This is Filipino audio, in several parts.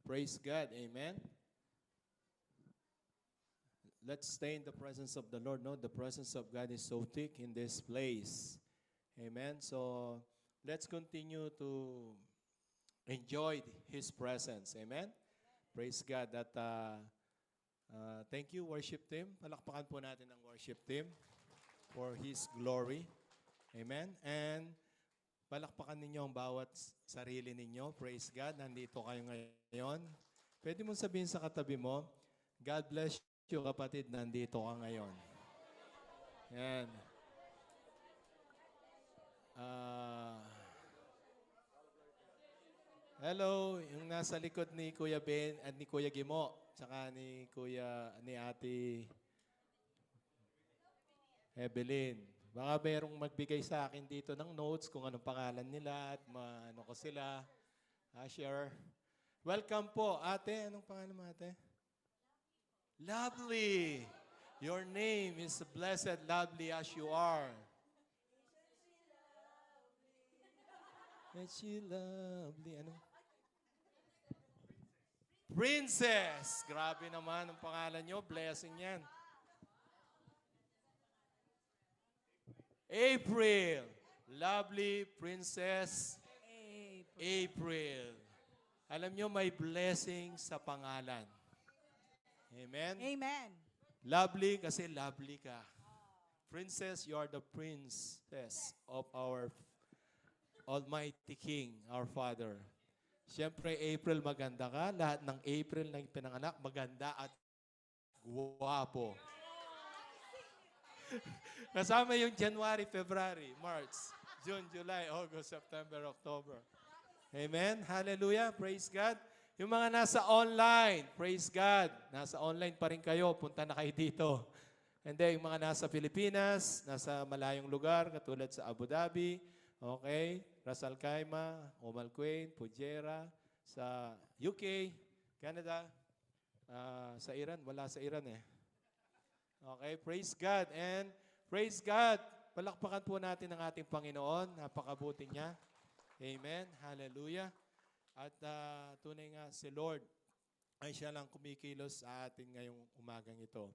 Praise God. Amen. Let's stay in the presence of the Lord. No, the presence of God is so thick in this place. Amen. So let's continue to enjoy His presence. Amen. Praise God. Thank you, worship team. Palakpakan po natin ang worship team for His glory. Amen. And palakpakan ninyo ang bawat sarili ninyo. Praise God. Nandito kayo ngayon. Pwede mo sabihin sa katabi mo, God bless you, kapatid. Nandito ka ngayon. Yan. Hello, yung nasa likod ni Kuya Ben at ni Kuya Gimo, tsaka ni Ate Evelyn. Baka merong magbigay sa akin dito ng notes kung anong pangalan nila at ano ko sila. Share. Welcome po, ate. Anong pangalan mo, ate? Lovely. Your name is blessed, lovely as you are. Is she lovely? Ano? Princess. Grabe naman ang pangalan nyo. Blessing yan. April. Lovely Princess April. Alam nyo, may blessing sa pangalan. Amen? Amen. Lovely kasi lovely ka. Princess, you are the princess of our Almighty King, our Father. Siyempre, April, maganda ka. Lahat ng April na pinanganak, maganda at guwapo. Kasama yung January, February, March, June, July, August, September, October. Amen? Hallelujah. Praise God. Yung mga nasa online, praise God. Nasa online pa rin kayo. Punta na kayo dito. And then, yung mga nasa Pilipinas, nasa malayong lugar, katulad sa Abu Dhabi, okay, Ras Al Khaimah, Umm Al Quwain, Fujairah, sa UK, Canada, sa Iran. Wala sa Iran eh. Okay, praise God. And praise God. Palakpakan po natin ang ating Panginoon. Napakabuti niya. Amen. Hallelujah. At tunay nga si Lord ay siya lang kumikilos sa atin ngayong umagang ito.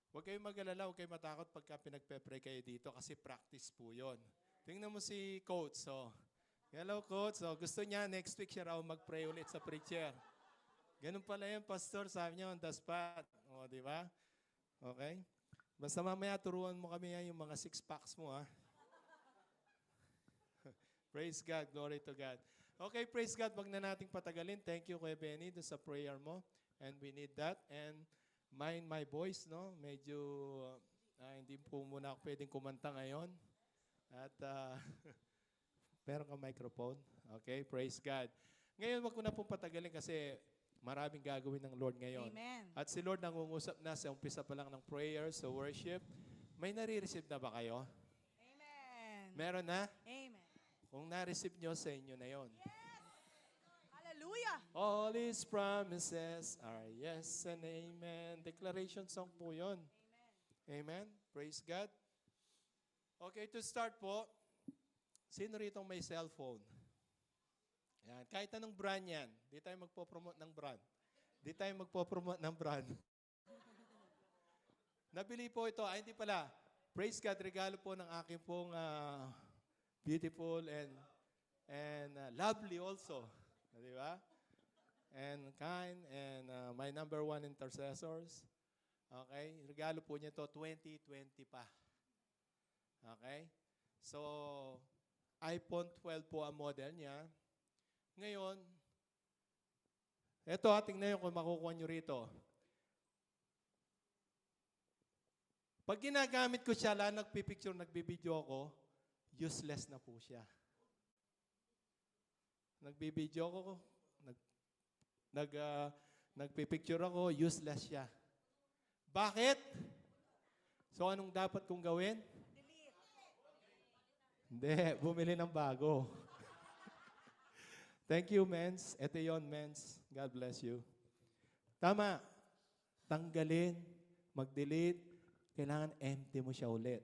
Huwag kayong mag-alala, huwag kayong matakot pagka pinagpe-pray kayo dito kasi practice po yun. Tingnan mo si Coach. So, hello Coach. So, gusto niya next week siya raw mag-pray ulit sa preacher. Ganun pala yun, Pastor. Sabi niya on the spot. O, di ba? Okay? Basta mamaya turuan mo kami yan, yung mga 6-packs mo, ha? Praise God. Glory to God. Okay, praise God. Wag na nating patagalin. Thank you, Kuya Benny, sa prayer mo. And we need that. And mind my voice, no? Medyo hindi po muna ako pwedeng kumanta ngayon. At meron kang microphone. Okay, praise God. Ngayon, wag ko na pong patagalin kasi maraming gagawin ng Lord ngayon. Amen. At si Lord nangungusap na sa umpisa pa lang ng prayer, sa worship. May nare-receive na ba kayo? Amen. Meron na? Amen. Kung na-receive nyo, sa inyo na yon. Hallelujah. All His promises are yes and amen. Declaration song po yun. Amen. Praise God. Okay, to start po, sino rito may cellphone? Yan. Kahit anong brand yan. Di tayo magpo-promote ng brand. Di tayo magpo-promote ng brand. Nabili po ito. Hindi pala. Praise God. Regalo po ng aking pong beautiful and lovely also. Di ba? And kind and my number one intercessors. Okay? Regalo po niya to 2020 pa. Okay? So, iPhone 12 po ang model niya. Ngayon, eto tingnan nyo kung makukuha nyo rito. Pag ginagamit ko siya, lalo nagpipicture, nagbibideo ako, useless na po siya. Nagbibideo ako, nagpipicture ako, useless siya. Bakit? So anong dapat kong gawin? Hindi, bumili ng bago. Thank you, Mens. Ito yun, Mens. God bless you. Tama. Tanggalin, mag-delete, kailangan empty mo siya ulit.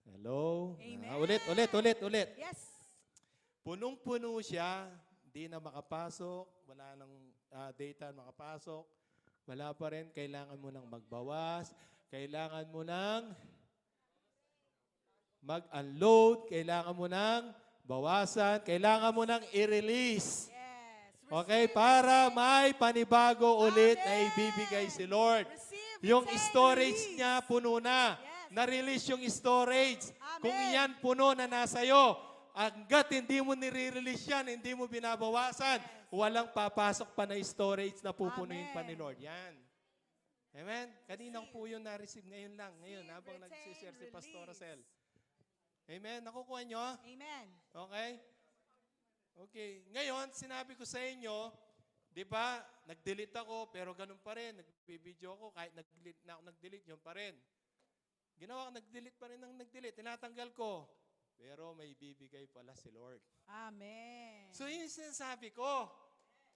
Hello? Amen. Ulit. Yes. Punong-puno siya, hindi na makapasok, wala nang data makapasok, wala pa rin, kailangan mo nang magbawas, kailangan mo nang mag-unload, kailangan mo nang bawasan, kailangan mo nang i-release. Yes. Okay, Receive para it. may panibago ulit na Amen. ibibigay si Lord. Receive, Yung retain, storage release. niya puno na. Yes. Na-release yung storage. Amen. Kung iyan puno na nasa'yo, hanggat hindi mo nire-release yan, hindi mo binabawasan, walang papasok pa na storage na pupunuin pa ni Amen. Lord. Yan. Amen? Kaninang po yun na-receive ngayon lang. Ngayon, Receive, habang retain, nagsishare si Pastor release. Rosel. Amen? Nakukuha nyo? Amen. Okay? Okay. Ngayon, sinabi ko sa inyo, di ba, nag-delete ako, pero ganun pa rin. Nag-video ako, kahit nag-delete na ako, nag-delete, yun pa rin. Ginawa ko, nag-delete pa rin ng nag-delete. Tinatanggal ko. Pero may bibigay pala si Lord. Amen. So, yun yung sinasabi ko.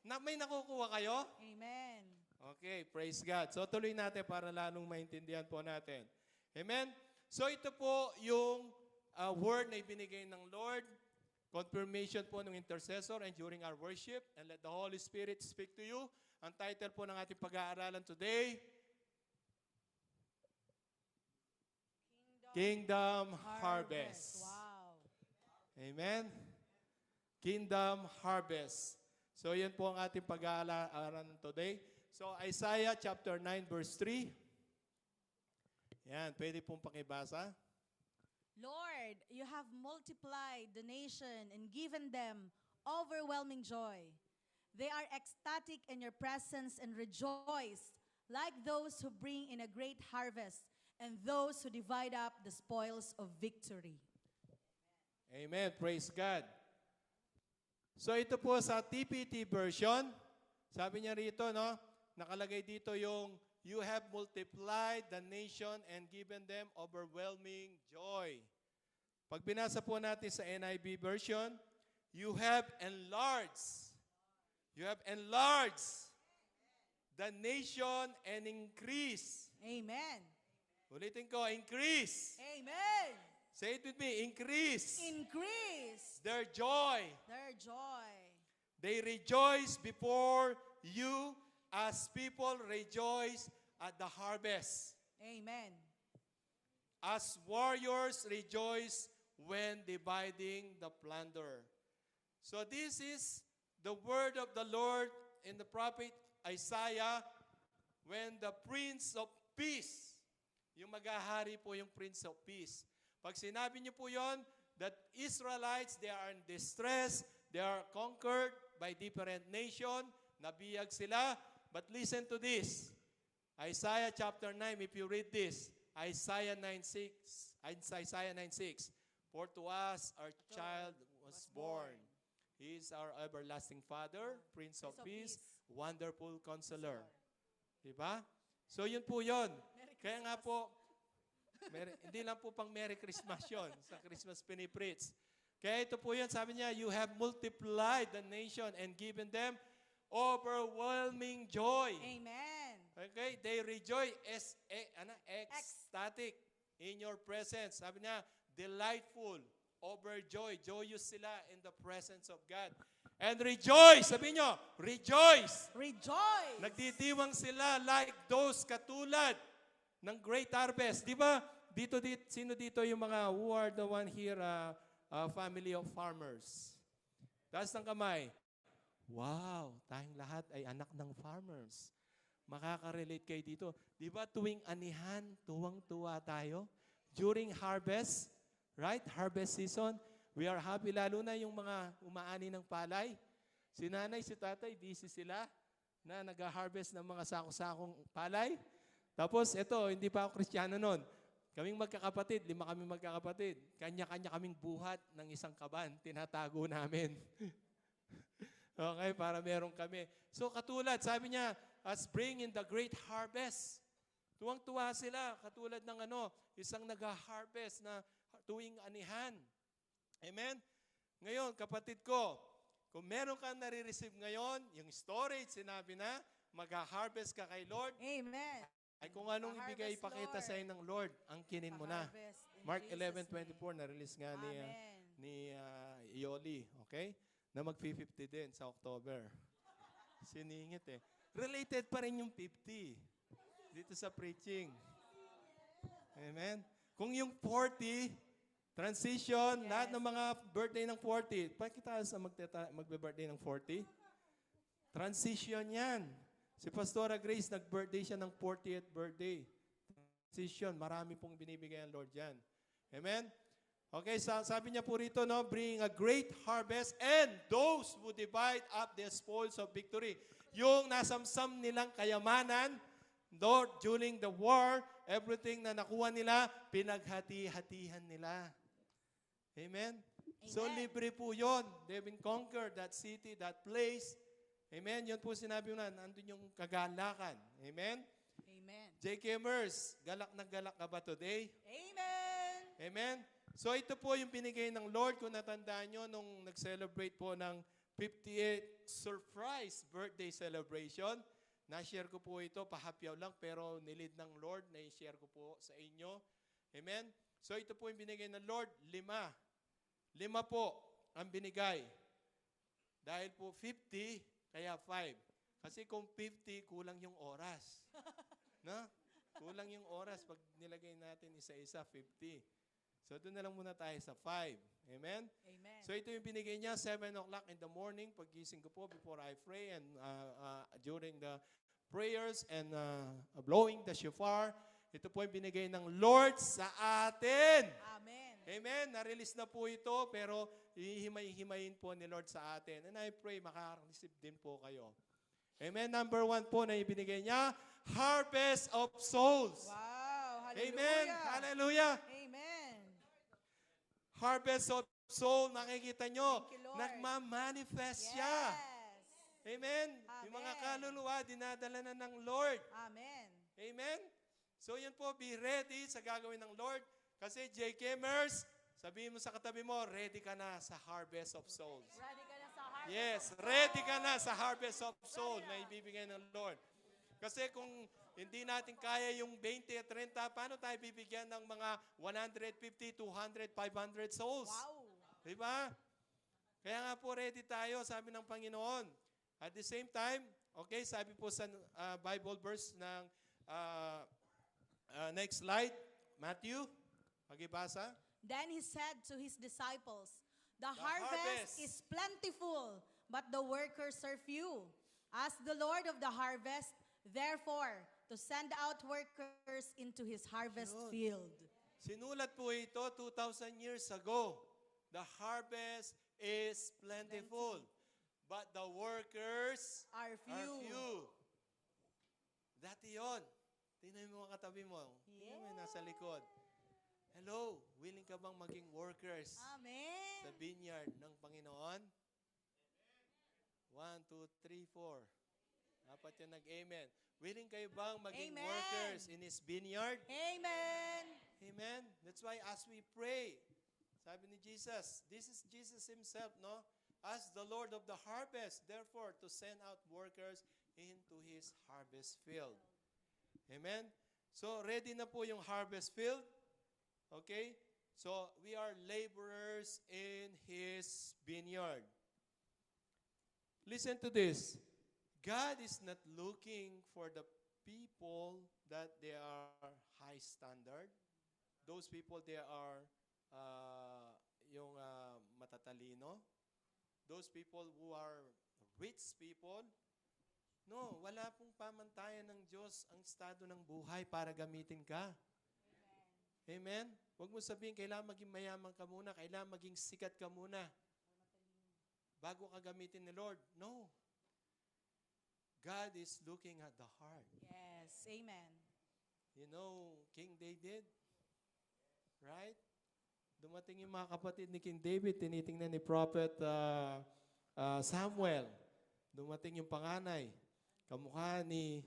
Na, may nakukuha kayo? Amen. Okay, praise God. So, tuloy natin para lalong maintindihan po natin. Amen? So, ito po yung word na ibinigay ng Lord. Confirmation po ng intercessor and during our worship. And let the Holy Spirit speak to you. Ang title po ng ating pag-aaralan today, Kingdom Harvest. Wow. Amen? Kingdom Harvest. So, yan po ang ating pag-aaralan today. So, Isaiah chapter 9 verse 3. Yan, pwede pong pakibasa. Lord, you have multiplied the nation and given them overwhelming joy. They are ecstatic in your presence and rejoice, like those who bring in a great harvest and those who divide up the spoils of victory. Amen. Praise God. So, ito po sa TPT version. Sabi niya rito, no? Nakalagay dito yung, you have multiplied the nation and given them overwhelming joy. Pag binasa po natin sa NIV version, you have enlarged. You have enlarged the nation and increase. Amen. Ulitin ko, increase. Amen. Say it with me, increase. Increase Their joy. their joy. They rejoice before you as people rejoice at the harvest. Amen. As warriors rejoice when dividing the plunder. So this is the word of the Lord in the prophet Isaiah when the Prince of Peace, yung maghahari po yung Prince of Peace. Pag sinabi niyo po yon, that Israelites, they are in distress, they are conquered by different nation, nabiyag sila. But listen to this. Isaiah chapter 9, if you read this, Isaiah 9:6. Isaiah 9:6. For to us our child was born. He is our everlasting Father, Prince of Peace, Wonderful Counselor. Diba? So yun po yun. Kaya nga po, hindi lang po pang Merry Christmas yun. Sa Christmas pinipreach. Kaya ito po yun, sabi niya, you have multiplied the nation and given them overwhelming joy. Amen. Okay? They rejoice ecstatic in your presence. Sabi niya, delightful, overjoyed, joyous sila in the presence of God. And rejoice, sabi niyo, rejoice. Rejoice. Nagdidiwang sila like those katulad ng great harvest. Di ba? Dito, sino dito yung mga who are the one here, family of farmers? Taas ng kamay. Wow, tayong lahat ay anak ng farmers. Makaka-relate kayo dito. Di ba tuwing anihan, tuwang-tuwa tayo? During harvest, right? Harvest season, we are happy. Lalo na yung mga umaani ng palay. Si nanay, si tatay, busy sila na nag-harvest ng mga sako-sakong palay. Tapos, ito, hindi pa ako Kristiyano noon. Kaming magkakapatid, 5 kami magkakapatid. Kanya-kanya kaming buhat ng isang kaban. Tinatago namin. Okay, para meron kami. So katulad, sabi niya, as bring in the great harvest. Tuwang-tuwa sila, katulad ng isang nag-harvest na tuwing anihan. Amen? Ngayon, kapatid ko, kung meron kang nare-receive ngayon, yung storage, sinabi na, mag-harvest ka kay Lord, Amen. ay kung anong Harvest, ibigay ipakita Lord. sa ng Lord, ang kinin mo na. Harvest in Mark Jesus' 11:24, na-release nga name. Amen. ni Yoli. Okay? na mag-50 din sa October. Siningit eh. Related pa rin yung 50 dito sa preaching. Amen? Kung yung 40, transition, Yes. lahat ng mga birthday ng 40, pakita sa magbe-birthday ng 40. Transition yan. Si Pastora Grace, nag-birthday siya ng 40th birthday. Transition, marami pong binibigay ang Lord yan. Amen? Okay, sabi niya po rito, no, bring a great harvest and those who divide up the spoils of victory. Yung nasamsam nilang kayamanan, Lord, during the war, everything na nakuha nila, pinaghati-hatihan nila. Amen? So, Amen. libre po yun. They've been conquered, that city, that place. Amen? Yun po sinabi mo na, nandun yung kagalakan. Amen? Amen. J.K. Mers, galak na galak ka ba today? Amen. Amen? So ito po yung binigay ng Lord. Kung natandaan nyo, nung nag-celebrate po ng 58th surprise birthday celebration, na-share ko po ito, pahapyaw lang, pero nilid ng Lord, na-share ko po sa inyo. Amen? So ito po yung binigay ng Lord, 5. 5 po ang binigay. Dahil po 50, kaya 5. Kasi kung 50, kulang yung oras. No? Kulang yung oras pag nilagay natin isa-isa, 50. So doon na lang muna tayo sa 5. Amen? Amen. So ito yung binigay niya, 7 o'clock in the morning, paggising ko po before I pray and during the prayers and blowing the shofar. Ito po yung binigay ng Lord sa atin. Amen. Amen? Na-release na po ito, pero hihimay-himayin po ni Lord sa atin. And I pray makareceive din po kayo. Amen? Number 1 po na ibinigay niya, harvest of souls. Wow. Hallelujah. Amen? Hallelujah. Amen. Harvest of soul, nakikita nyo, Thank you, Lord. nagmamanifest siya. Yes. Amen? Yung mga Amen. kaluluwa, dinadala na ng Lord. Amen. Amen? So yun po, be ready sa gagawin ng Lord. Kasi J.K. Mers, sabihin mo sa katabi mo, ready ka na sa harvest of souls. Ready ka na sa harvest. Yes, ready ka na sa harvest of soul na ibibigay ng Lord. Kasi kung hindi natin kaya yung 20 at 30, paano tayo bibigyan ng mga 150, 200, 500 souls? Wow. Diba? Kaya nga po ready tayo, sabi ng Panginoon. At the same time, okay, sabi po sa Bible verse ng next slide, Matthew, magibasa. Then he said to his disciples, The harvest harvest is plentiful, but the workers are few. Ask the Lord of the harvest, therefore, to send out workers into his harvest Yun. field. Sinulat po ito 2,000 years ago. The harvest is plentiful, but the workers Are few. are few. Dati yun. Tingnan mo mga katabi mo. Tingnan mo yung nasa likod. Hello, willing ka bang maging workers Amen. sa vineyard ng Panginoon? 1, 2, 3, 4. Apat yung nag-amen. Willing kayo bang maging Amen. workers in His vineyard? Amen. Amen. That's why as we pray, sabi ni Jesus, this is Jesus Himself, no? Ask the Lord of the harvest, therefore, to send out workers into His harvest field. Amen? So, ready na po yung harvest field. Okay? So, we are laborers in His vineyard. Listen to this. God is not looking for the people that they are high standard. Those people, they are yung matatalino. Those people who are rich people. No, wala pong pamantayan ng Diyos ang estado ng buhay para gamitin ka. Amen? Huwag mo sabihin, kailangan maging mayaman ka muna, kailangan maging sikat ka muna bago ka gamitin ni Lord. No. God is looking at the heart. Yes. Amen. You know, King David, right? Dumating yung mga kapatid ni King David, tinitingnan ni Prophet Samuel. Dumating yung panganay, kamukha ni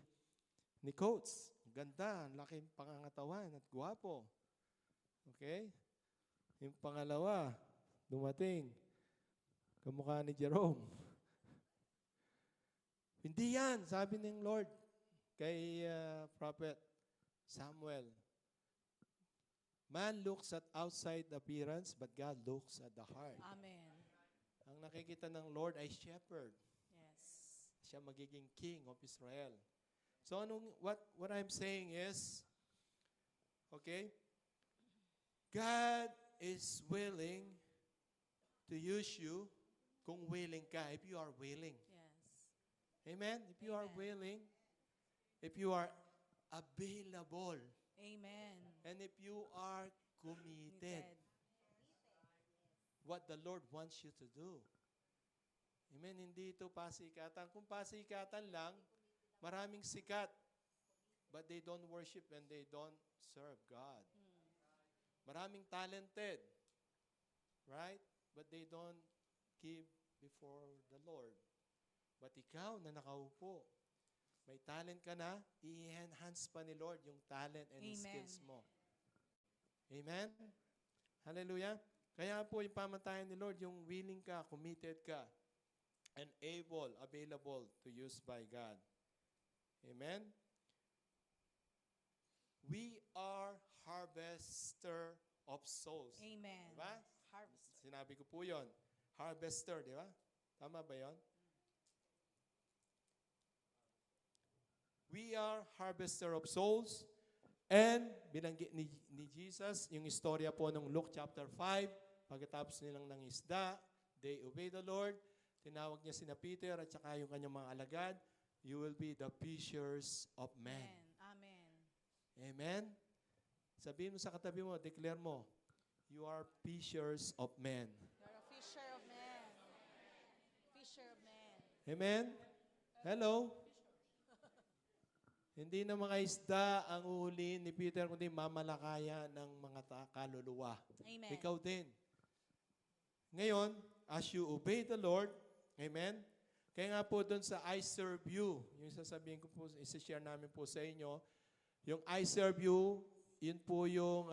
Coach. Ganda, ang laking pangangatawan at guwapo. Okay? Yung pangalawa, dumating, kamukha ni Jerome. Hindi yan, sabi ng Lord kay Prophet Samuel. Man looks at outside appearance, but God looks at the heart. Amen. Ang ang nakikita ng Lord ay shepherd. Yes. Siya magiging king of Israel. So what I'm saying is, okay, God is willing to use you kung willing ka, if you are willing. Yes. Amen? If you are Amen. willing, if you are available, Amen. and if you are committed, what the Lord wants you to do. Amen? Hindi ito pasikatan. Kung pasikatan lang, maraming sikat, but they don't worship and they don't serve God. Maraming talented, right? But they don't give before the Lord. But ikaw na nakaupo, may talent ka na, i-enhance pa ni Lord yung talent and Amen. skills mo. Amen? Hallelujah? Kaya po yung pamantayan ni Lord, yung willing ka, committed ka, and able, available to use by God. Amen? We are harvester of souls. Amen. Diba? Harvest. Sinabi ko po yun. Harvester, di ba? Tama ba yun? We are harvester of souls. And binanggit ni Jesus, yung istorya po ng Luke chapter 5, pagkatapos nilang nangisda, they obey the Lord. Tinawag niya sina Peter at saka yung kanyang mga alagad. You will be the fishers of men. Amen. Amen? Sabihin mo sa katabi mo, declare mo, you are fishers of men. You're a fisher of men. Fisher of men. Amen? Hello? Hindi na mga isda ang uhulihin ni Peter, kundi mamalakaya ng mga kaluluwa. Amen. Ikaw din. Ngayon, as you obey the Lord, amen? Kaya nga po doon sa I serve you, yung sasabihin ko po, isi-share namin po sa inyo, yung I serve you, yun po yung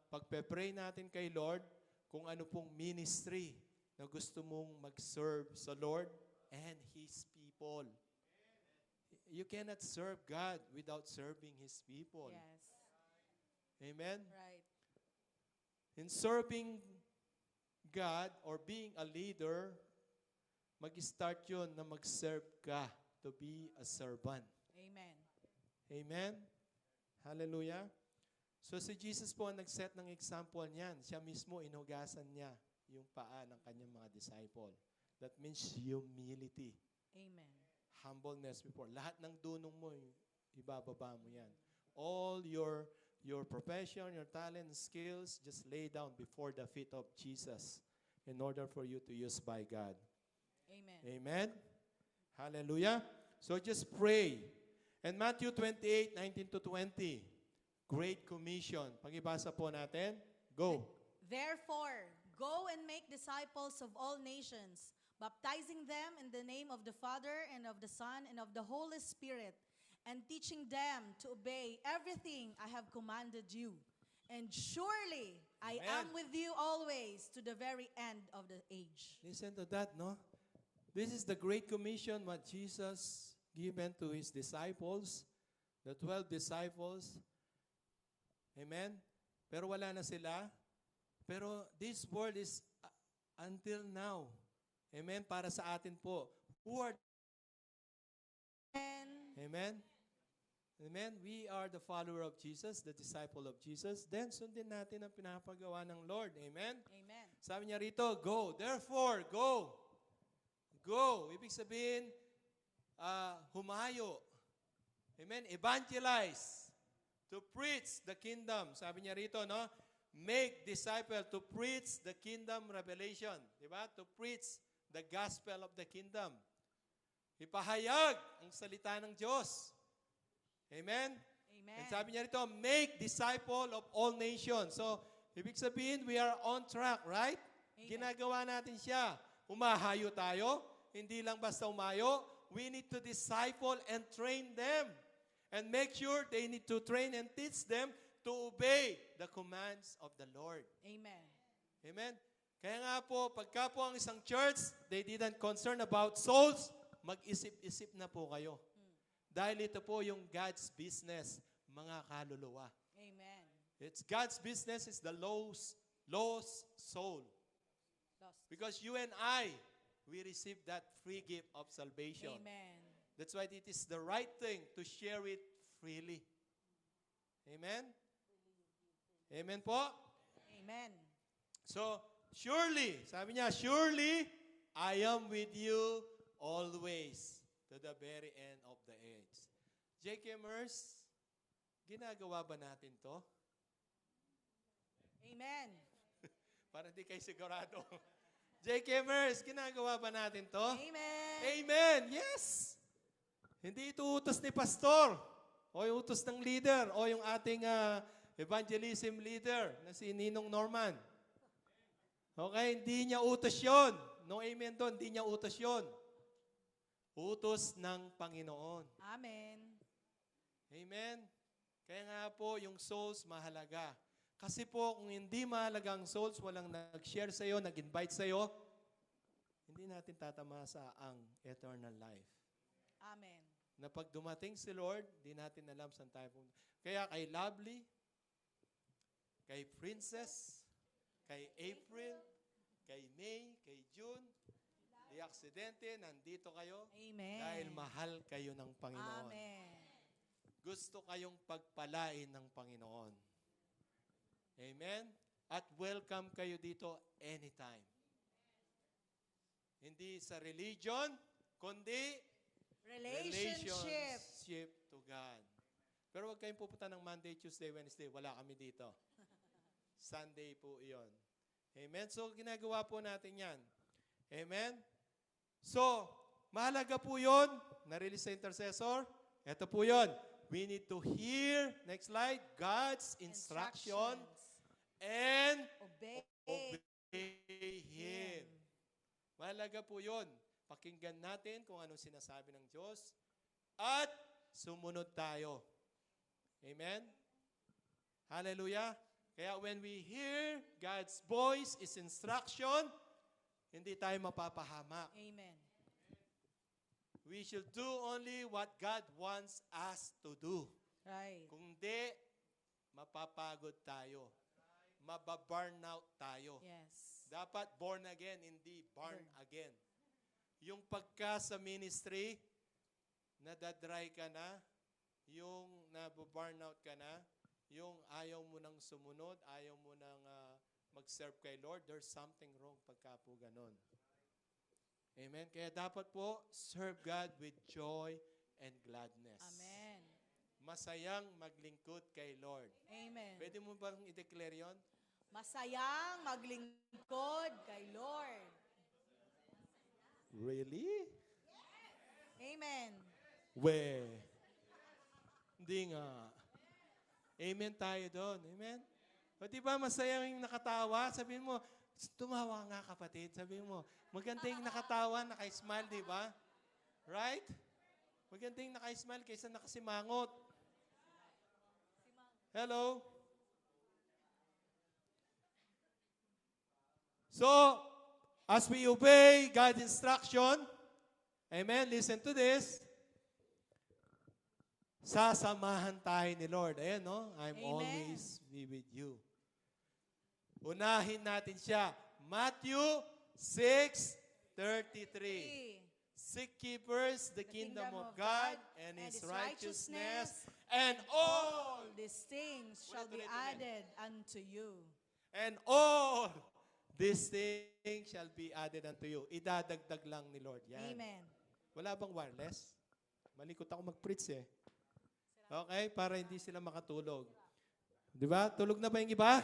pagpe-pray natin kay Lord kung ano pong ministry na gusto mong mag-serve sa Lord and His people. You cannot serve God without serving His people. Yes. Amen? Right. In serving God or being a leader, mag-start yun na mag-serve ka to be a servant. Amen. Amen? Hallelujah? So si Jesus po ang nag-set ng example niyan. Siya mismo inugasan niya yung paa ng kanyang mga disciple. That means humility. Amen. Humbleness before. Lahat ng dunong mo, ibababa mo yan. All your profession, your talent, skills, just lay down before the feet of Jesus in order for you to use by God. Amen. Amen? Hallelujah? So just pray. And Matthew 28:19-20, Great Commission. Pag-ibasa po natin. Go. Therefore, go and make disciples of all nations, baptizing them in the name of the Father and of the Son and of the Holy Spirit, and teaching them to obey everything I have commanded you. And surely I Amen. am with you always to the very end of the age. Listen to that, no? This is the Great Commission what Jesus given to His disciples, the 12 disciples. Amen? Pero wala na sila. Pero this word is until now. Amen? Para sa atin po. Who are And Amen? Amen? We are the follower of Jesus, the disciple of Jesus. Then, sundin natin ang pinapagawa ng Lord. Amen? amen. Sabi niya rito, go. Therefore, go. Go. Ibig sabihin, humayo. Amen? Evangelize. To preach the kingdom. Sabi niya rito, no? Make disciple to preach the kingdom revelation. Diba? To preach the gospel of the kingdom. Ipahayag ang salita ng Diyos. Amen? Amen. And sabi niya rito, make disciple of all nations. So, ibig sabihin, we are on track, right? Amen. Ginagawa natin siya. Umahayo tayo. Hindi lang basta umayo. We need to disciple and train them. And make sure they need to train and teach them to obey the commands of the Lord. Amen. Amen? Kaya nga po, pagka po ang isang church, they didn't concern about souls, mag-isip-isip na po kayo. Dahil ito po yung God's business, mga kaluluwa. Amen. It's God's business is the lost soul. Lost. Because you and I we receive that free gift of salvation. Amen. That's why it is the right thing to share it freely. Amen? Amen po? Amen. So, surely, sabi niya, surely, I am with you always to the very end of the age. JKMers, ginagawa ba natin to? Amen. Para di kayo sigurado. JKMers, ginagawa ba natin to? Amen. Amen! Yes! Hindi ito utos ni pastor o yung utos ng leader o yung ating evangelism leader na si Ninong Norman. Okay? Hindi niya utos yun. No amen doon. Hindi niya utos yun. Utos ng Panginoon. Amen. Amen? Kaya nga po, yung souls mahalaga. Kasi po, kung hindi mahalaga ang souls, walang nag-share sa'yo, nag-invite sa'yo, hindi natin tatamasa ang eternal life. Amen. Na pag dumating si Lord, di natin alam saan tayo pumunta. Kaya kay Lovely, kay Princess, kay April, kay May, kay June, di aksidente, nandito kayo Amen. dahil mahal kayo ng Panginoon. Amen. Gusto kayong pagpalain ng Panginoon. Amen? At welcome kayo dito anytime. Hindi sa religion, kundi relationship to God. Pero huwag kayong pupunta ng Monday, Tuesday, Wednesday. Wala kami dito. Sunday po iyon. Amen? So, ginagawa po natin yan. Amen? So, mahalaga po yun. Na-release sa intercessor. Ito po yun. We need to hear, next slide, God's instruction and Obey. obey Him. Mahalaga po yun. Pakinggan natin kung anong sinasabi ng Diyos at sumunod tayo. Amen? Hallelujah. Kaya when we hear God's voice, His instruction, hindi tayo mapapahamak. Amen. We should do only what God wants us to do. Right. Kung di, mapapagod tayo. Mababurnout tayo. Yes. Dapat born again, hindi burn again. Yung pagka sa ministry, nadadry ka na, yung nababurnout ka na, yung ayaw mo nang sumunod, ayaw mo nang mag-serve kay Lord, there's something wrong pagka po ganon. Amen? Kaya dapat po, serve God with joy and gladness. Amen. Masayang maglingkod kay Lord. Amen. Pwede mo bang i-declare yon? Masayang maglingkod kay Lord. Really? Amen. We. Hindi nga. Amen tayo doon. Amen? O di ba masayang yung nakatawa? Sabihin mo, tumawa nga kapatid. Sabihin mo, maganda yung nakatawa, naka-smile, di ba? Right? Maganda yung naka-smile kaysa nakasimangot. Hello? So, as we obey God's instruction, amen, listen to this, sasamahan tayo ni Lord. Ayan, no? I'm Amen. always be with you. Unahin natin siya. Matthew 6:33. Seek ye first the kingdom of God and His righteousness, and all, these things shall be Ulit, ulit, ulit. added unto you. and all these things shall be added unto you. Idadagdag lang ni Lord. Yan. Amen. Wala bang wireless? Malikot ako mag-preach eh. Okay? Para hindi sila makatulog. Di ba? Tulog na ba yung iba?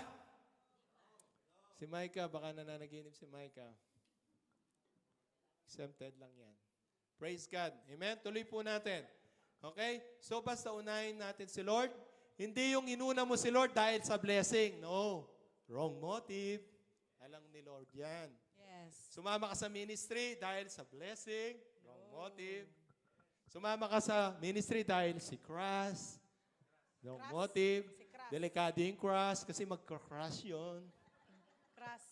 Si Micah, baka nananaginip si Micah. Exempted lang yan. Praise God. Amen? Tuloy po natin. Okay? So basta unahin natin si Lord. Hindi yung inuna mo si Lord dahil sa blessing. No. Wrong motive. Alam ni Lord yan. Yes. Sumama ka sa ministry dahil sa blessing. Wrong motive. Sumama ka sa ministry dahil si crush. Wrong Crush. motive. Si crush. Delikado yung crush kasi magka-crush yun. Crush.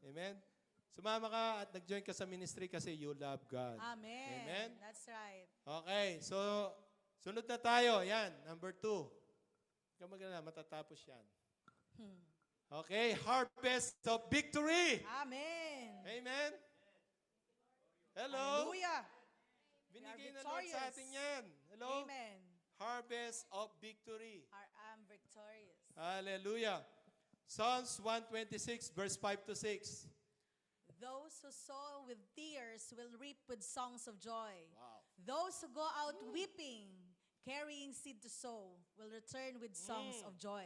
Amen? Sumama ka at nag-join ka sa ministry kasi you love God. Amen. Amen? That's right. Okay, so sunod na tayo. Yan, number 2. Huwag ka magalala, matatapos yan. Okay, harvest of victory. Amen. Amen? Hello? Hallelujah. Binigay We are ng Lord sa victorious. atin yan. Hello? Amen. Harvest of victory. I'm victorious. Hallelujah. Psalms 126 verse 5 to 6. Those who sow with tears will reap with songs of joy. Wow. Those who go out weeping, carrying seed to sow, will return with songs of joy,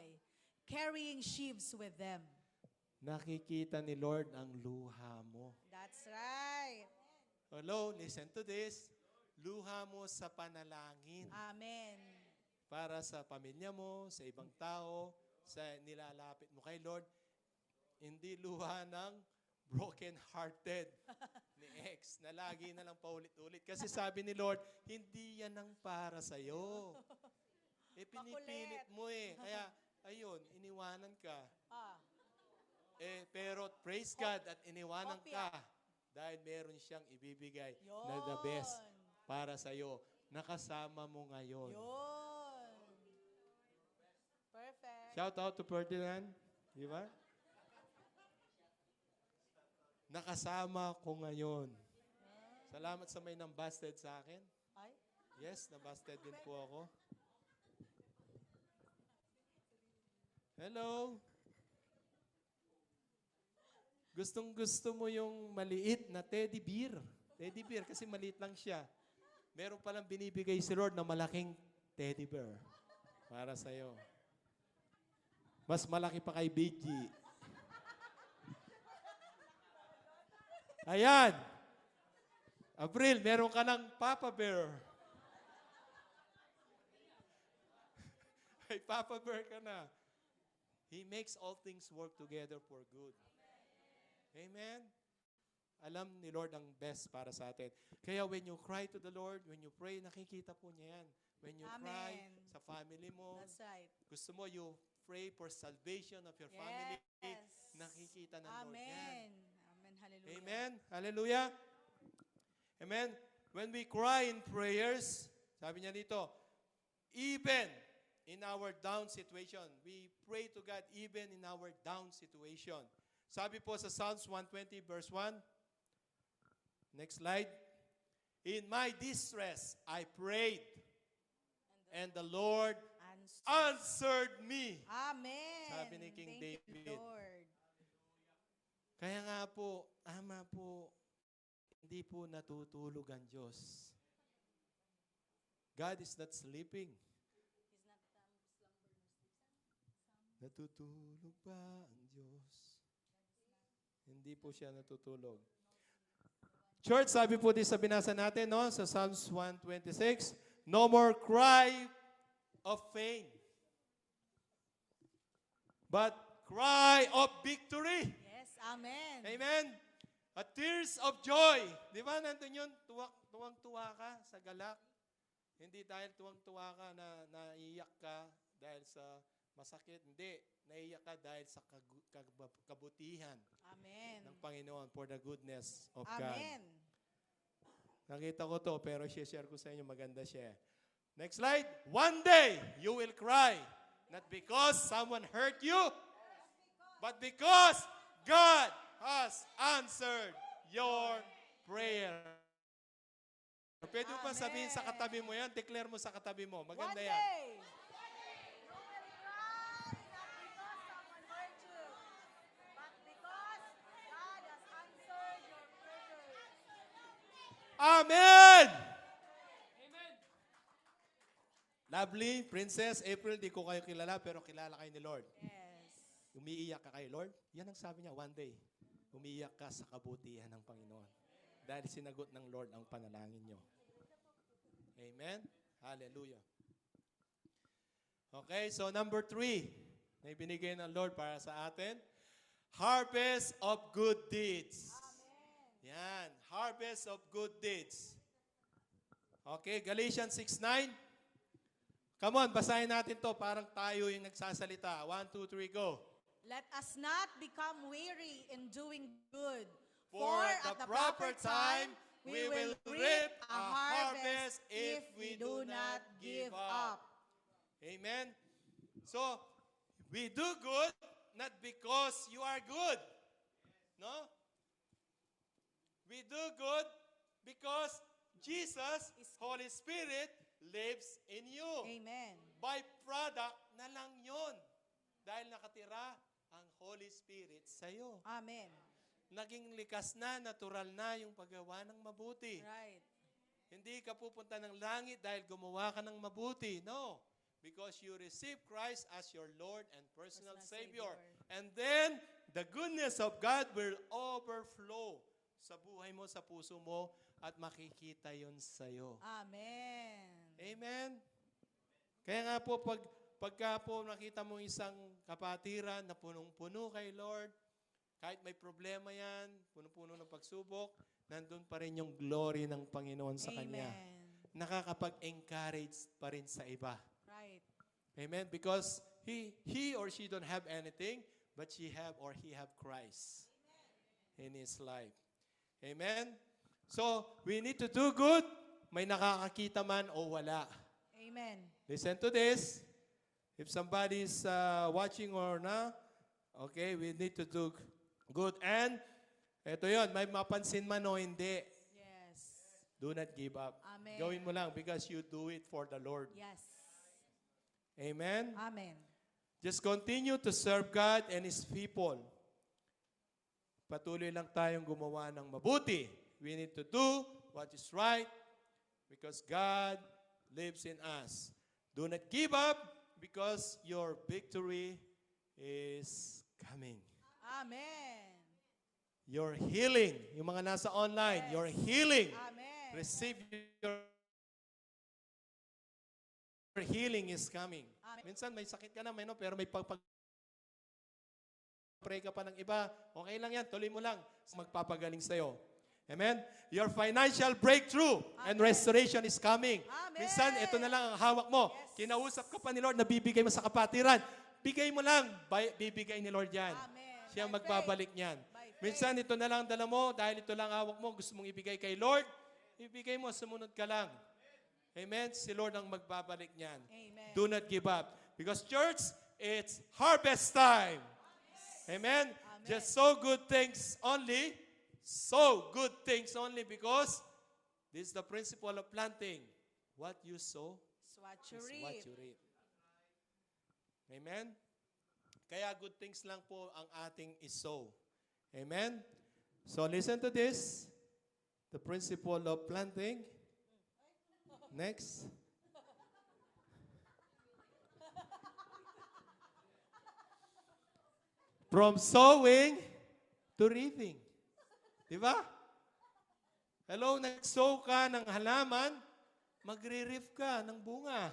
carrying sheaves with them. Nakikita ni Lord ang luha mo. That's right. Hello, listen to this. Luha mo sa panalangin. Amen. Para sa pamilya mo, sa ibang tao, sa nilalapit mo kay Lord. Hindi luha ng broken-hearted ni ex na lagi na lang paulit-ulit. Kasi sabi ni Lord, hindi yan ang para sa'yo. Pinipilit mo eh. Kaya, ayun, iniwanan ka. Pero praise God at iniwanan ka dahil meron siyang ibibigay na the best para sa'yo. Nakasama mo ngayon. Yun. Perfect. Shout out to Ferdinand. Di ba? Nakasama ko ngayon. Salamat sa may nambasted sa akin. Ay? Yes, nabasted din po ako. Hello? Gustong-gusto mo yung maliit na teddy bear. Teddy bear kasi maliit lang siya. Meron palang binibigay si Lord na malaking teddy bear para sa'yo. Mas malaki pa kay BG. Ayan. April, meron ka ng Papa Bear. Ay, Papa Bear ka na. He makes all things work together for good. Amen? Alam ni Lord ang best para sa atin. Kaya when you cry to the Lord, when you pray, nakikita po niya yan. When you cry sa family mo, That's right. gusto mo, you pray for salvation of your family, nakikita ng Lord yan. Amen. Amen. Hallelujah. Amen? Hallelujah? Amen? When we cry in prayers, sabi niya dito, even in our down situation, we pray to God even in our down situation. Sabi po sa Psalms 120 verse 1, next slide, in my distress, I prayed, and the Lord answered me. Amen. Sabi ni King Thank David. you, Lord. Kaya nga po, ama po, hindi po natutulog ang Diyos. God is not sleeping. Natutulog ba ang Diyos? Hindi po siya natutulog. Church, sabi po din sa binasa natin, no, sa Psalms 126, no more cry of pain, but cry of victory. Yes, amen. Amen? A tears of joy. Di ba nandun yun? Tuwang-tuwa ka sa galak. Hindi dahil tuwang-tuwa ka na naiyak ka dahil sa masakit. Hindi. Naiyak ka dahil sa kabutihan Amen. ng Panginoon for the goodness of God. Amen. Nakita ko to, pero share ko sa inyo, maganda siya. Next slide. One day, you will cry. Not because someone hurt you, but because God has answered your prayer. Pwede mo pa sabihin sa katabi mo yan, declare mo sa katabi mo. One Maganda day. yan. You will cry, not because someone hurt you, but because God has answered your prayers. Amen! Lovely, Princess April, di ko kayo kilala, pero kilala kayo ni Lord. Yes. Umiiyak ka kay Lord? Yan ang sabi niya, one day, umiiyak ka sa kabutihan ng Panginoon. Dahil sinagot ng Lord ang panalangin niyo. Amen? Hallelujah. Okay, so number 3, na ibinigay ng Lord para sa atin, harvest of good deeds. Amen. Yan, harvest of good deeds. Okay, Galatians 6:9. Come on, basahin natin to. Parang tayo yung nagsasalita. 1, 2, 3, go. Let us not become weary in doing good, For at the proper time, we will reap a harvest if we do not give up. Amen? So, we do good not because you are good. No? We do good Because Jesus, Holy Spirit, lives in you. Amen. Byproduct na lang yun. Dahil nakatira ang Holy Spirit sa iyo. Amen. Naging likas na, natural na yung paggawa ng mabuti. Right. Hindi ka pupunta ng langit dahil gumawa ka ng mabuti. No. Because you receive Christ as your Lord and personal Savior. And then, the goodness of God will overflow sa buhay mo, sa puso mo, at makikita yon sa iyo. Amen. Amen? Kaya nga po, pagka po nakita mo isang kapatiran na punong-puno kay Lord, kahit may problema yan, puno-puno ng pagsubok, nandun pa rin yung glory ng Panginoon sa Kanya. Amen. Nakakapag-encourage pa rin sa iba. Right. Amen? Because he or she don't have anything, but she have or he have Christ in his life. Amen? So, we need to do good, may nakakakita man o wala. Amen. Listen to this. If somebody is watching or na, okay, we need to do good. And, eto yon, may mapansin man o hindi, Yes. do not give up. Amen. Gawin mo lang because you do it for the Lord. Yes. Amen? Amen. Just continue to serve God and His people. Patuloy lang tayong gumawa ng mabuti. We need to do what is right because God lives in us. Do not give up because your victory is coming. Amen. Your healing, yung mga nasa online, Yes. your healing, Amen. receive your healing is coming. Amen. Minsan may sakit ka na, pero may pray ka pa ng iba, okay lang yan, tuloy mo lang, magpapagaling sa'yo. Amen? Your financial breakthrough and Amen. restoration is coming. Amen. Minsan, ito na lang ang hawak mo. Yes. Kinausap ka pa ni Lord na bibigay mo sa kapatiran. Bigay mo lang, bibigay ni Lord yan. Amen. Siya By magbabalik niyan. By faith. Minsan, ito na lang dala mo, dahil ito lang hawak mo, gusto mong ibigay kay Lord, ibigay mo, sumunod ka lang. Amen? Si Lord ang magbabalik niyan. Amen. Do not give up. Because church, it's harvest time. Amen? Amen. Just sow good things only. Sow good things only because this is the principle of planting. What you sow It's what you is reap. what you reap. Amen? Kaya good things lang po ang ating isow. Amen? So listen to this. The principle of planting. Next. From sowing to reaping. Di ba? Hello, nag-sow ka ng halaman, magre-reap ka ng bunga.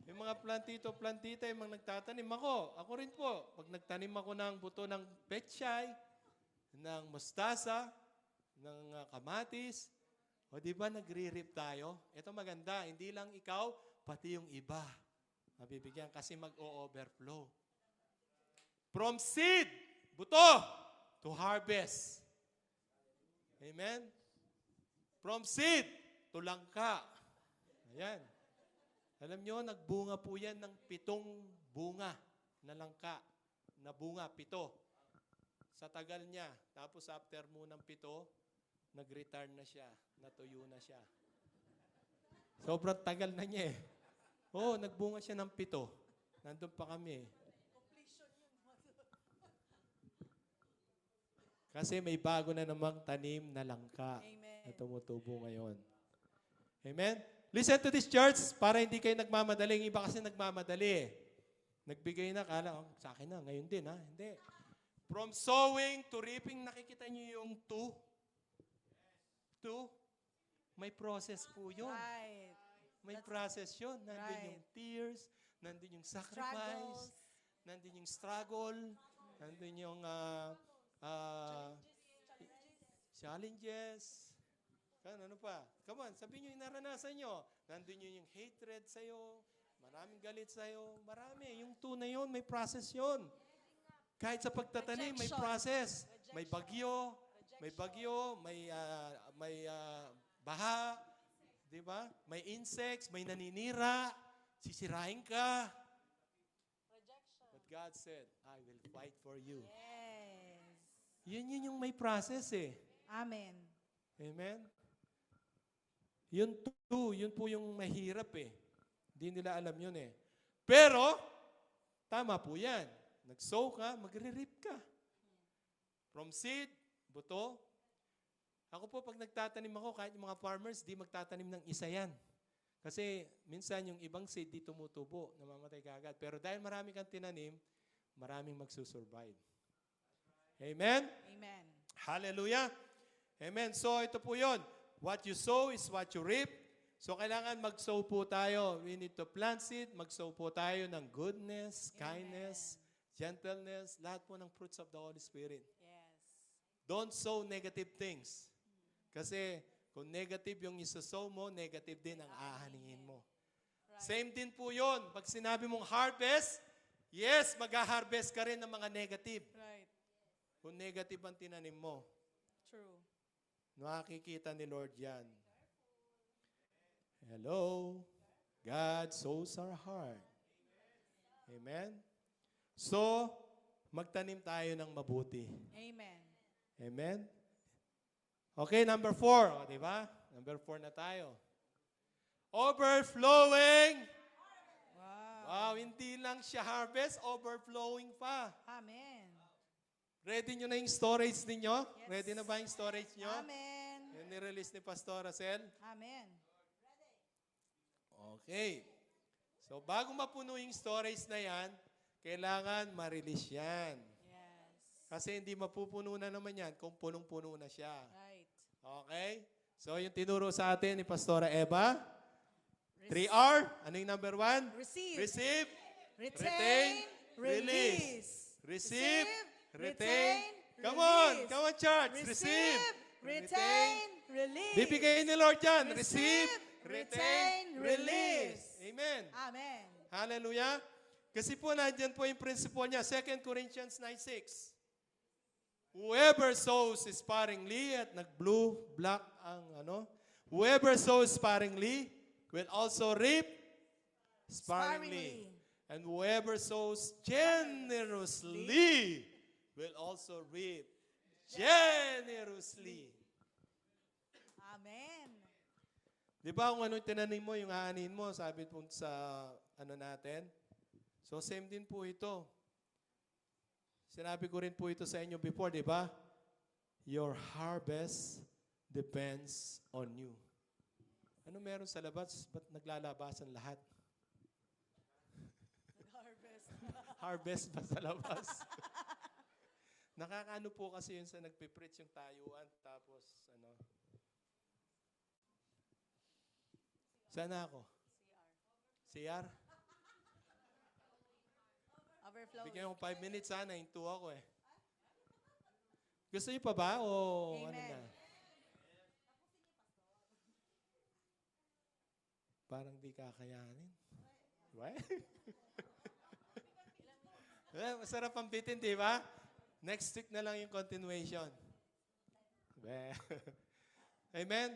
Yung mga plantito-plantita, yung mga nagtatanim ako rin po. Pag nagtanim ako ng buto ng pechay, ng mustasa, ng kamatis, o di ba nagre-reap tayo? Ito maganda, hindi lang ikaw, pati yung iba. Mabibigyan kasi mag-o-overflow. From seed, buto, to harvest. Amen? From seed, to langka. Ayan. Alam nyo, nagbunga po yan ng 7 bunga na langka. Na bunga, 7. Sa tagal niya. Tapos after mo ng 7, nag-retire na siya. Natuyo na siya. Sobrang tagal na niya eh. Oo, nagbunga siya ng 7. Nandun pa kami eh. Kasi may bago na namang tanim na langka Amen. na tumutubo ngayon. Amen? Listen to this, church, para hindi kayo nagmamadali. Yung iba kasi nagmamadali eh. Nagbigay na, kala, sa akin na, ngayon din ha. Hindi. From sowing to reaping, nakikita niyo yung 2? May process po yun. Right. May process yun. Nandun Right. yung tears, nandun yung sacrifice, Struggles. nandun yung struggle, nandun yung challenges. Ano pa? Come on, sabihin nyo yung naranasan nyo. Nandun yung hatred sa'yo, maraming galit sa'yo, marami. Yung 2 na yun, may process yun. Kahit sa pagtatanim, may Rejection. process. May bagyo, may baha, di ba? May insects, may naninira, sisirain ka. But God said, I will fight for you. Yes. Yun yung may process eh. Amen. Amen? Yun po yung mahirap eh. Hindi nila alam yun eh. Pero, tama po yan. Nag-sow ka, magre-reap ka. From seed, buto. Ako po, pag nagtatanim ako, kahit yung mga farmers, di magtatanim ng isa yan. Kasi minsan yung ibang seed di tumutubo, namamatay kaagad. Pero dahil marami kang tinanim, maraming magsusurvive. Amen? Amen. Hallelujah. Amen. So ito po yun. What you sow is what you reap. So kailangan mag-sow po tayo. We need to plant seed. Mag-sow po tayo ng goodness, kindness, gentleness, lahat po ng fruits of the Holy Spirit. Yes. Don't sow negative things. Kasi kung negative yung isa-sow mo, negative din ang ahaningin mo. Right. Same din po yun. Pag sinabi mong harvest, yes, mag-harvest ka rin ng mga negative. Right. Kung negative ang tinanim mo, True. nakikita ni Lord yan. Hello? God sows our heart. Amen? So, magtanim tayo ng mabuti. Amen. Amen? Okay, number 4. O, di ba? Number 4 na tayo. Overflowing. Wow. Wow, hindi lang siya harvest, overflowing pa. Amen. Ready nyo na yung storage ninyo? Yes. Ready na ba yung storage nyo? Amen. Yung nirelease ni Pastor Racel? Amen. Okay. So, bago mapuno yung storage na yan, kailangan ma-release yan. Yes. Kasi hindi mapupuno na naman yan kung punong-puno na siya. Right. Okay? So, yung tinuro sa atin ni Pastora Eva, Receive. 3R. Ano yung number 1? Receive. Receive. Retain. Release. Receive. Retain. Come release. on, church. Receive. Retain. Release. Bibigay ni Lord yan. Receive, Receive. retain, release. Amen. Amen. Hallelujah. Kasi po nandyan po yung principle niya. 2 Corinthians 9:6. Whoever sows sparingly at nag-blue, black ang whoever sows sparingly will also reap sparingly. And whoever sows generously will also reap generously. Amen. Di ba kung ano yung tinanim mo, yung aanin mo, sabi po sa natin? So same din po ito. Sinabi ko rin po ito sa inyo before, di ba? Your harvest depends on you. Ano meron sa labas? Ba't naglalabasan lahat? Harvest. Harvest ba sa labas? Nakakaano po kasi yun sa nagpipreach yung tayuan, tapos Saan na ako? CR? Overflowing. Bigyan mo 5 minutes sana, hinto ako eh. Gusto niyo pa ba o ano Amen. na? Parang di kakayanin. What? Masarap ang bitin, di ba? Next week na lang yung continuation. Amen?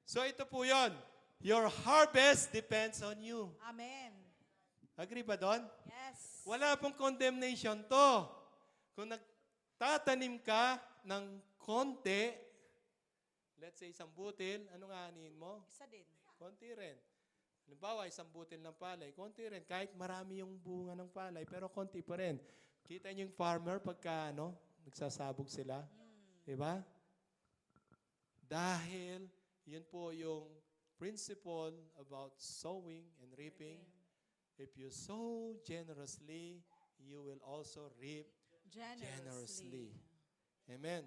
So ito po yon. Your harvest depends on you. Amen. Agree ba doon? Yes. Wala pong condemnation to. Kung nagtatanim ka ng konti, let's say isang butil, ano nga anihin mo? Isa din. Konti rin. Halimbawa, isang butil ng palay, konti rin. Kahit marami yung bunga ng palay, pero konti pa rin. Kita niyo yung farmer pagka nagsasabog sila? Diba? Dahil yun po yung principle about sowing and reaping. If you sow generously, you will also reap generously. Amen.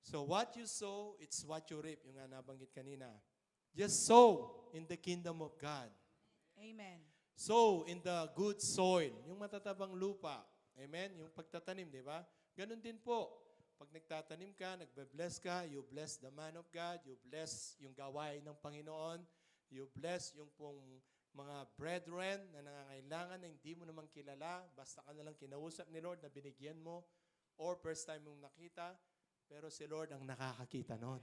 So what you sow, it's what you reap. Yung nga nabanggit kanina. Just sow in the kingdom of God. Amen. Sow in the good soil. Yung matatabang lupa. Amen? Yung pagtatanim, di ba? Ganun din po. Pag nagtatanim ka, nagbe-bless ka, you bless the man of God, you bless yung gawain ng Panginoon, you bless yung pong mga brethren na nangangailangan na hindi mo naman kilala, basta ka nalang kinausap ni Lord na binigyan mo, or first time mong nakita, pero si Lord ang nakakakita nun.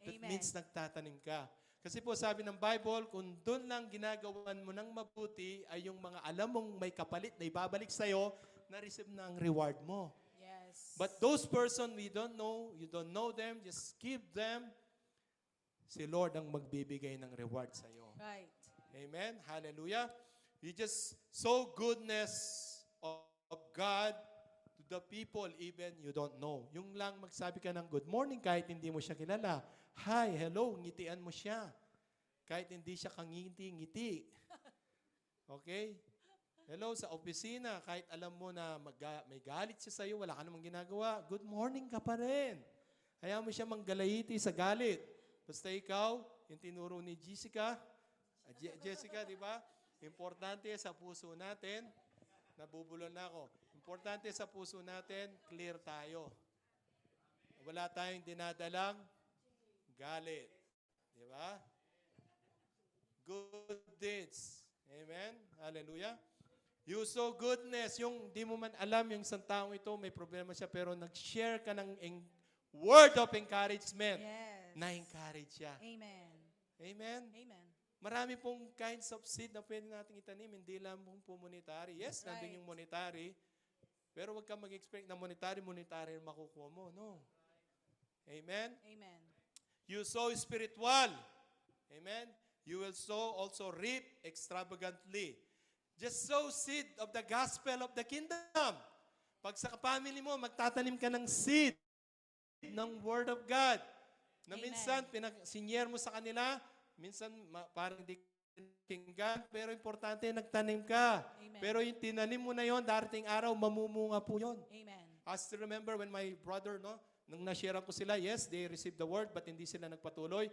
That Amen. means nagtatanim ka. Kasi po sabi ng Bible, kung doon lang ginagawan mo ng mabuti, ay yung mga alam mong may kapalit na ibabalik sa'yo, na-receive na ang reward mo. Yes. Yes. But those person we don't know, you don't know them, just give them. Si Lord ang magbibigay ng reward sa iyo. Right. Amen. Hallelujah. You just sow goodness of God to the people even you don't know. Yung lang magsabi ka ng good morning kahit hindi mo siya kilala. Hi, hello, ngitian mo siya. Kahit hindi siya kangiti-ngiti. Okay? Hello, sa opisina, kahit alam mo na may galit siya sa iyo, wala ka namang ginagawa, good morning ka pa rin. Hayaan mo siya manggalayiti sa galit. Basta ikaw, yung tinuro ni Jessica, Jessica, di ba? Importante sa puso natin, nabubulol na ako. Importante sa puso natin, clear tayo. Wala tayong dinadalang galit. Di ba? Good deeds. Amen? Hallelujah. You sow goodness. Yung di mo man alam, yung isang taong ito, may problema siya, pero nag-share ka ng word of encouragement. Yes. Na-encourage siya. Amen. Amen? Amen. Marami pong kinds of seed na pwede natin itanim, hindi lang po monetary. Yes, Right. nandun yung monetary, pero huwag kang mag-expect na monetary yung makukuha mo. No. Amen? Amen. You sow spiritual. Amen? You will sow, also reap extravagantly. Just sow seed of the gospel of the kingdom. Pag sa family mo, magtatanim ka ng seed ng word of God. Na Amen. minsan, sinyer mo sa kanila, minsan parang hindi kinggan, pero importante, nagtanim ka. Amen. Pero yung tinanim mo na yon, darating araw, mamumunga po yon. Amen. I still remember when my brother, nung na-share ko sila, yes, they received the word, but hindi sila nagpatuloy.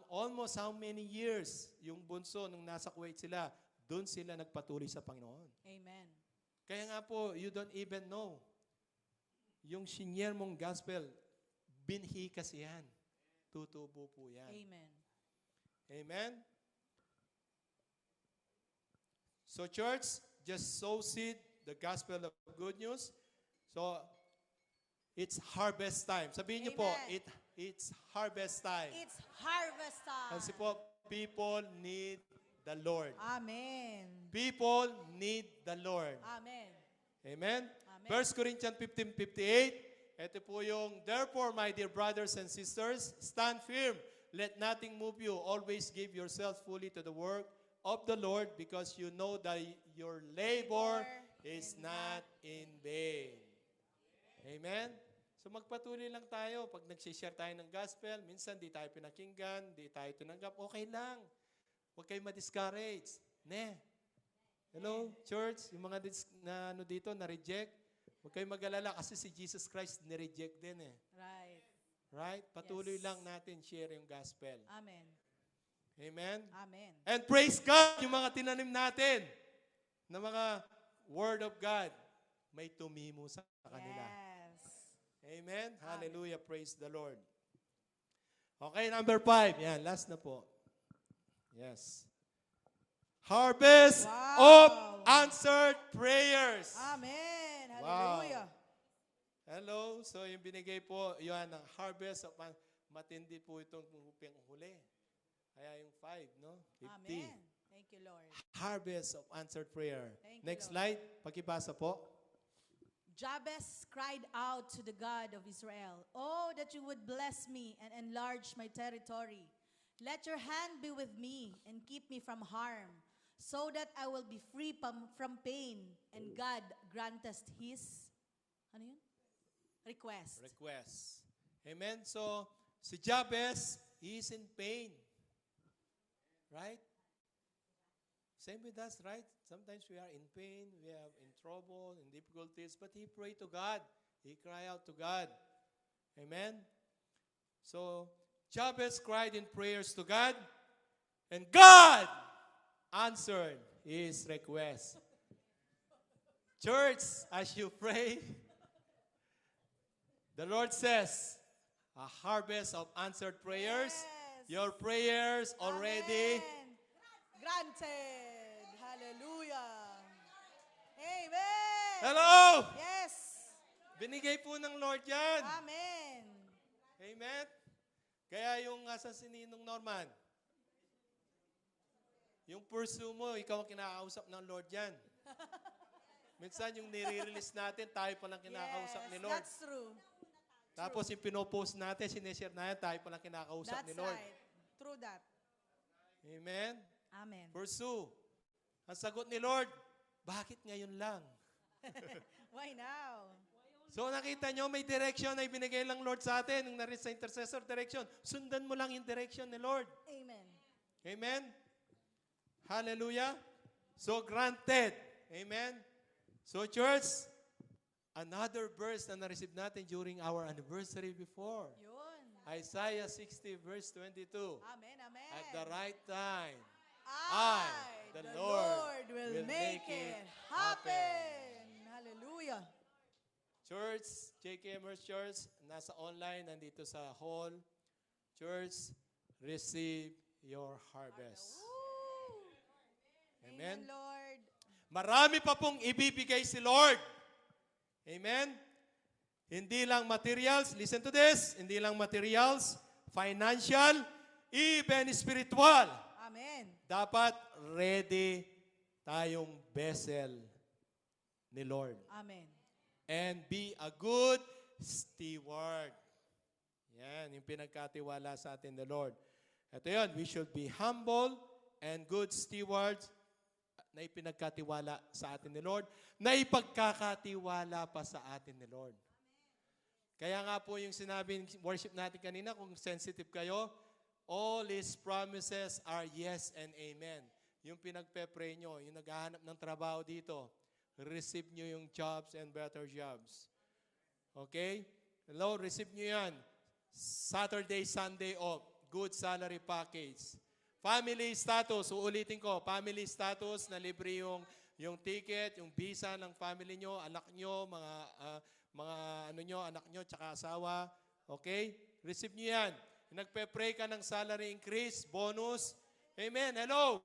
Almost how many years, yung bunso, nung nasa Kuwait sila, doon sila nagpatuloy sa Panginoon. Amen. Kaya nga po, you don't even know. Yung sinyer mong gospel, binhi kasi yan. Tutubo po yan. Amen. Amen? So church, just sow seed, the gospel of good news. So, it's harvest time. Sabihin niyo po, Amen. it's harvest time. It's harvest time. Kasi po, people need the Lord. Amen. People need the Lord. Amen. Amen? Amen. 1 Corinthians 15:58. Ito po yung, therefore, my dear brothers and sisters, stand firm. Let nothing move you. Always give yourself fully to the work of the Lord because you know that your labor is not in vain. Amen? So magpatuloy lang tayo. Pag nagsishare tayo ng gospel, minsan di tayo pinakinggan, di tayo tinanggap, okay lang. Huwag kayo ma-discourage. Ne? Hello, church? Yung mga dito, na-reject. Huwag kayo mag-alala kasi si Jesus Christ ni-reject din eh. Right. Right? Patuloy Yes. lang natin share yung gospel. Amen. Amen? Amen. And praise God, yung mga tinanim natin na mga word of God, may tumimo sa kanila. Yes. Amen? Hallelujah. Praise the Lord. Okay, number 5. Yan, last na po. Yes. Harvest of answered prayers. Amen. Hallelujah. Hello. So, yung binigay po, yun, ang harvest of matindi po itong huli. Kaya yung 5, no? 50. Amen. Thank you, Lord. Harvest of answered prayer. Thank you, Next Lord. slide. Pakibasa po. Jabez cried out to the God of Israel, "Oh, that you would bless me and enlarge my territory. Let your hand be with me and keep me from harm, so that I will be free from pain." And God granteth his, ano yun? Request. Request. Amen. So, si Jabez, he is in pain. Right? Same with us, right? Sometimes we are in pain, we are in trouble, in difficulties, but he prayed to God. He cried out to God. Amen? So, Jabez cried in prayers to God, and God answered his request. Church, as you pray, the Lord says, a harvest of answered prayers. Yes. Your prayers already Amen. Granted. Hallelujah. Amen. Hello! Yes. Binigay po ng Lord yan. Amen. Amen? Kaya yung sa si Ninong Norman, yung pursue mo, ikaw ang kinakausap ng Lord yan. Minsan yung nire-release natin, tayo palang kinakausap ni Lord. That's true. Tapos yung pinopost natin, sineshare natin, tayo palang kinakausap That's ni Lord. right. True that. Amen? Amen. Pursue. Ang sagot ni Lord, bakit ngayon lang? Why now? So nakita nyo, may direction na ibinigay lang Lord sa atin. Nung narin sa intercessor direction, sundan mo lang yung direction ni Lord. Amen. Amen? Hallelujah? So granted. Amen? So church, another verse na na-receive natin during our anniversary before. Yun. Isaiah 60 verse 22. Amen, amen. At the right time, I, the the Lord, Lord, will make it happen. Hallelujah. Church, JKMers Church, nasa online, nandito sa hall. Church, receive your harvest. Woo. Amen? Lord. Marami pa pong ibibigay si Lord. Amen? Hindi lang materials, listen to this, hindi lang materials, financial, even spiritual. Amen. Dapat ready tayong vessel ni Lord. Amen. And be a good steward. Yan, yung pinagkatiwala sa atin ni Lord. Ito yun, we should be humble and good stewards na ipinagkatiwala sa atin ni Lord, na ipagkakatiwala pa sa atin ni Lord. Kaya nga po yung sinabi ng worship natin kanina, kung sensitive kayo, all His promises are yes and amen. Yung pinagpe-pray nyo, yung naghahanap ng trabaho dito, receive nyo yung jobs and better jobs. Okay? Hello, receive nyo yan. Saturday, Sunday off. Good salary package. Family status, uulitin ko, family status na libre yung ticket, yung visa ng family nyo, anak nyo, anak nyo, tsaka asawa. Okay? Receive nyo yan. Nagpe-pray ka ng salary increase, bonus. Amen. Hello.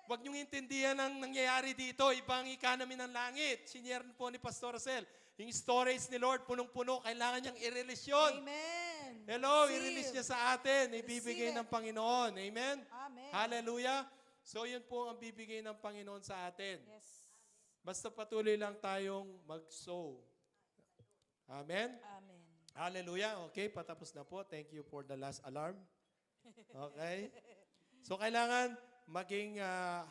Huwag niyong intindihan ang nangyayari dito. Ibang economy ng langit. Senior po ni Pastor Rosel. Yung storage ni Lord, punong-puno, kailangan niyang i-release yun. Amen. Hello, Receive. i-release niya sa atin. Ibibigay Receive ng Panginoon. Amen? Amen. Hallelujah. So yun po ang bibigay ng Panginoon sa atin. Yes. Basta patuloy lang tayong mag-sow. Amen? Amen. Hallelujah. Okay, patapos na po. Thank you for the last alarm. Okay? So kailangan maging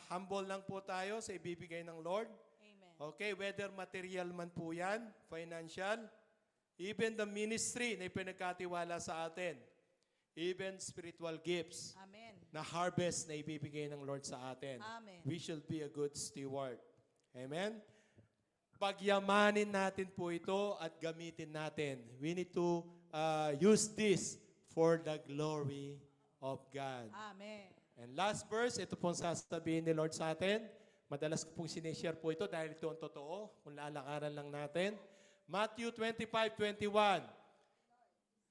humble lang po tayo sa ibibigay ng Lord. Amen. Okay, whether material man po yan, financial, even the ministry na ipinagkatiwala sa atin, even spiritual gifts, Amen. na harvest na ibibigay ng Lord sa atin. Amen. We should be a good steward. Amen? Pagyamanin natin po ito at gamitin natin. We need to use this for the glory of God. Amen. And last verse, ito pong sasabihin ni Lord sa atin. Madalas ko pong sinishare po ito dahil ito ang totoo. Kung lalakaran lang natin. Matthew 25:21.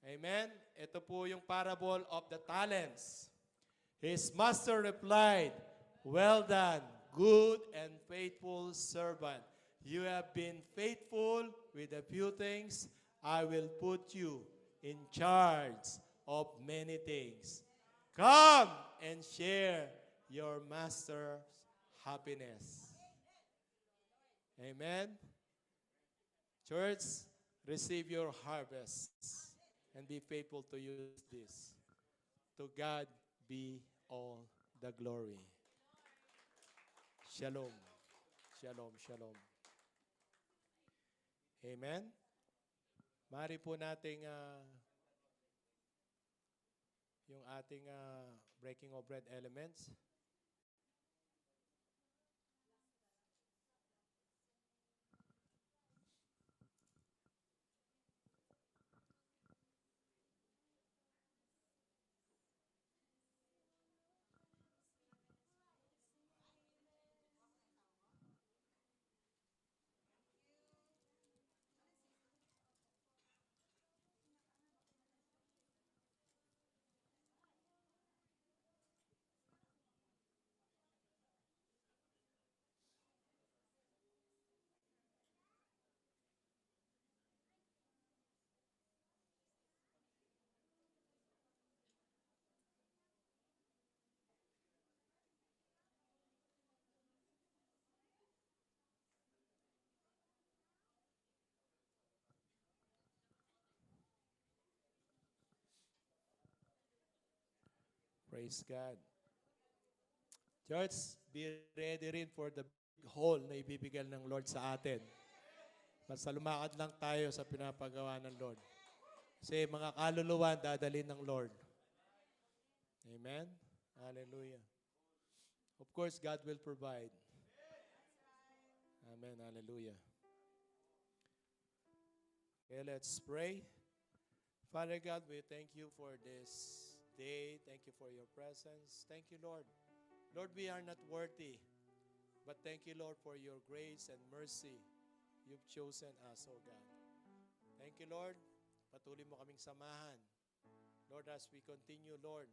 Amen? Ito po yung parable of the talents. His master replied, "Well done, good and faithful servant. You have been faithful with a few things. I will put you in charge of many things. Come and share your master's happiness." Amen? Church, receive your harvest and be faithful to use this. To God be all the glory. Shalom. Shalom, shalom. Amen? Mari po nating yung ating breaking of bread elements. Praise God. Church, be ready rin for the big haul na ibibigay ng Lord sa atin. Basta lumakad lang tayo sa pinapagawa ng Lord. Kasi mga kaluluwa dadalhin ng Lord. Amen? Hallelujah. Of course, God will provide. Amen. Hallelujah. Okay, let's pray. Father God, we thank you for this day. Thank you for your presence. Thank you, Lord. Lord, we are not worthy, but thank you, Lord, for your grace and mercy. You've chosen us, oh God. Thank you, Lord. Patuloy mo kaming samahan. Lord, as we continue, Lord,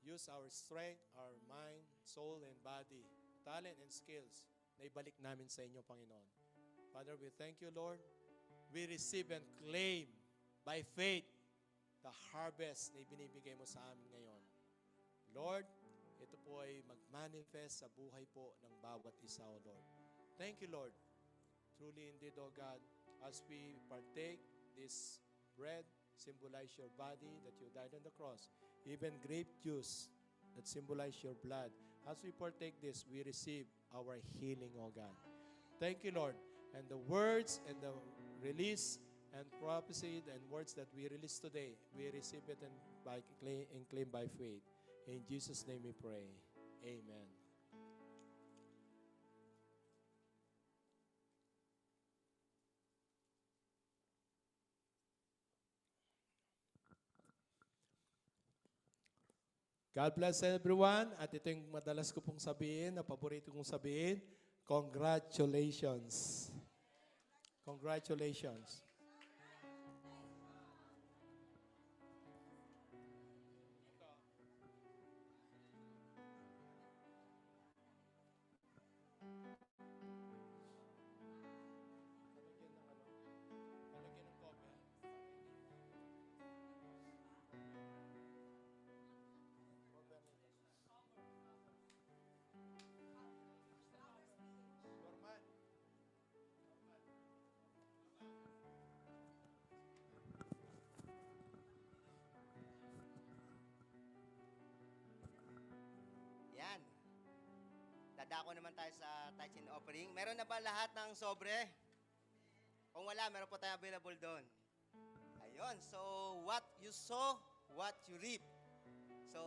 use our strength, our mind, soul, and body, talent and skills na ibalik namin sa inyo, Panginoon. Father, we thank you, Lord. We receive and claim by faith the harvest na ibinibigay mo sa amin ngayon. Lord, ito po ay mag-manifest sa buhay po ng bawat isa, O Lord. Thank you, Lord. Truly indeed, O God, as we partake this bread, symbolize your body that you died on the cross. Even grape juice that symbolize your blood. As we partake this, we receive our healing, O God. Thank you, Lord. And the words and the release and prophecy and words that we release today, we receive it and claim by faith. In Jesus' name we pray. Amen. God bless everyone. At ito yung madalas ko pong sabihin, na paborito kong sabihin, congratulations. Congratulations. Yan. Dadako naman tayo sa touch-in offering. Meron na ba lahat ng sobre? Kung wala, meron po tayo available doon. Ayun. So, what you sow, what you reap. So,